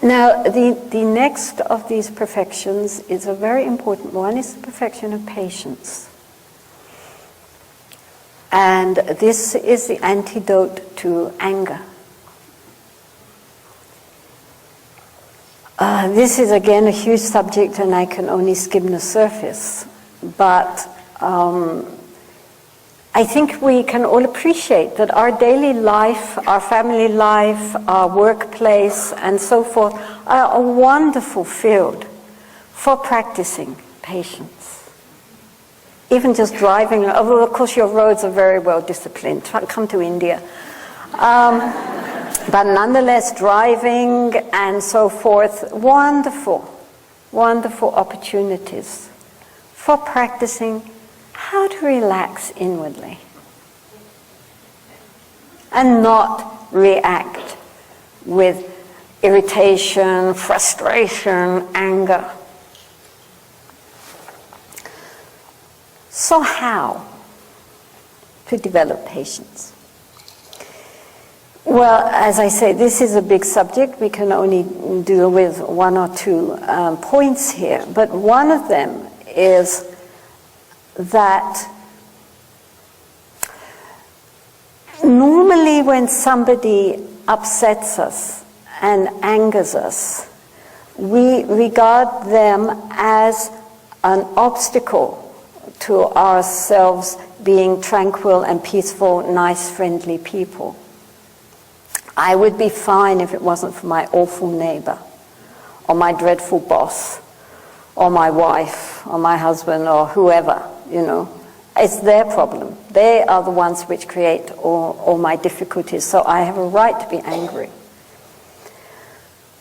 Now, the next of these perfections is a very important one. It's the perfection of patience. And this is the antidote to anger. This is again a huge subject, and I can only skim the surface. But I think we can all appreciate that our daily life, our family life, our workplace, and so forth are a wonderful field for practicing patience. Even just driving, although of course your roads are very well disciplined. Come to India. But nonetheless, driving and so forth, wonderful, wonderful opportunities for practicing how to relax inwardly and not react with irritation, frustration, anger. So how to develop patience? Well, as I say, this is a big subject. We can only deal with one or two points here. But one of them is that normally when somebody upsets us and angers us, we regard them as an obstacle to ourselves being tranquil and peaceful, nice, friendly people. I would be fine if it wasn't for my awful neighbor, or my dreadful boss, or my wife, or my husband, or whoever, you know. It's their problem. They are the ones which create all my difficulties, so I have a right to be angry.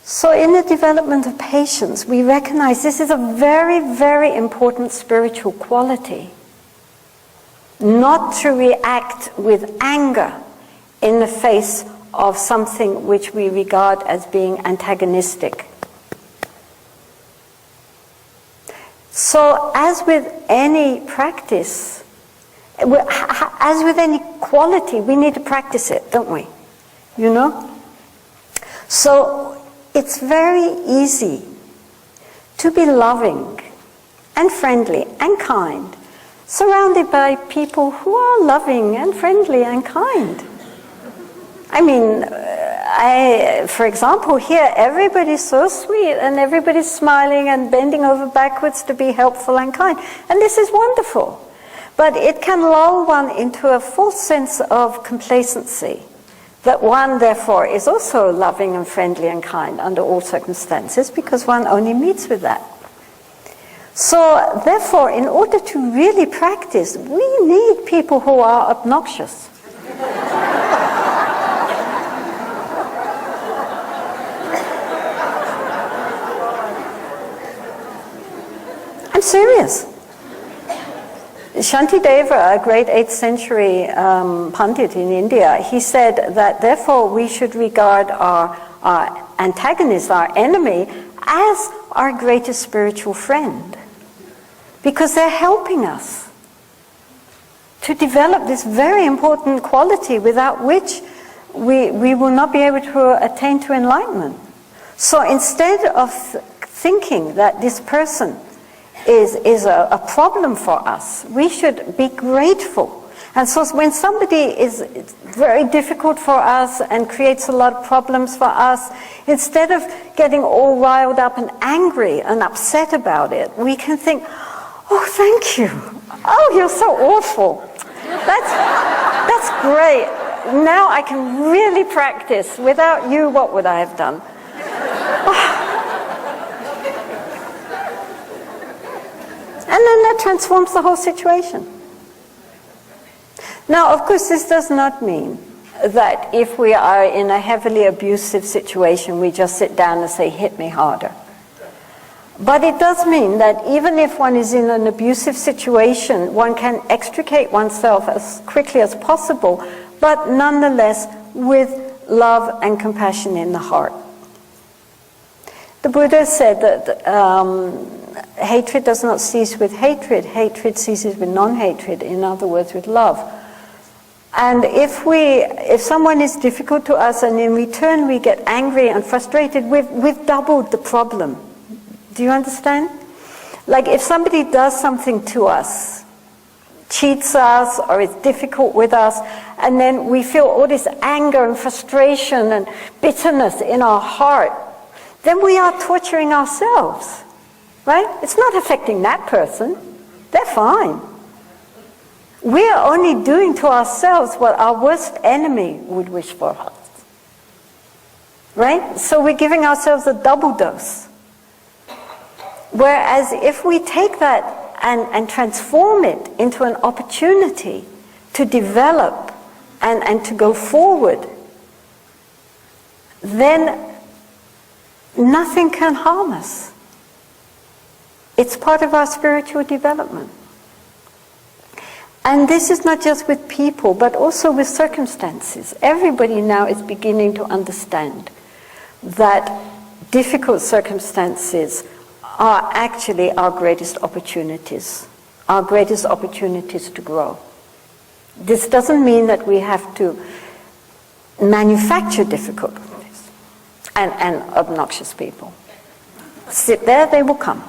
So in the development of patience, we recognize this is a very, very important spiritual quality. Not to react with anger in the face of something which we regard as being antagonistic. So as with any practice, as with any quality, we need to practice it, don't we? You know? So it's very easy to be loving and friendly and kind, surrounded by people who are loving and friendly and kind. I mean, for example, here everybody's so sweet and everybody's smiling and bending over backwards to be helpful and kind. And this is wonderful. But it can lull one into a false sense of complacency, that one, therefore, is also loving and friendly and kind under all circumstances because one only meets with that. So, therefore, in order to really practice, we need people who are obnoxious. I'm serious. Shantideva, a great 8th century Pandit in India, he said that therefore we should regard our antagonist, our enemy, as our greatest spiritual friend. Because they're helping us to develop this very important quality without which we will not be able to attain to enlightenment. So instead of thinking that this person is a problem for us, we should be grateful. And so when somebody is very difficult for us and creates a lot of problems for us, instead of getting all riled up and angry and upset about it, we can think, oh, thank you. Oh, you're so awful. That's great. Now I can really practice. Without you, what would I have done? And then that transforms the whole situation. Now, of course, this does not mean that if we are in a heavily abusive situation, we just sit down and say, hit me harder. But it does mean that even if one is in an abusive situation, one can extricate oneself as quickly as possible, but nonetheless with love and compassion in the heart. The Buddha said that hatred does not cease with hatred. Hatred ceases with non-hatred, in other words, with love. And if someone is difficult to us and in return we get angry and frustrated, we've doubled the problem. Do you understand? Like if somebody does something to us, cheats us or is difficult with us, and then we feel all this anger and frustration and bitterness in our heart, then we are torturing ourselves, right? It's not affecting that person. They're fine. We are only doing to ourselves what our worst enemy would wish for us, right? So we're giving ourselves a double dose. Whereas if we take that and transform it into an opportunity to develop and to go forward, then nothing can harm us. It's part of our spiritual development. And this is not just with people, but also with circumstances. Everybody now is beginning to understand that difficult circumstances are actually our greatest opportunities to grow. This doesn't mean that we have to manufacture difficulties and obnoxious people. Sit there, they will come.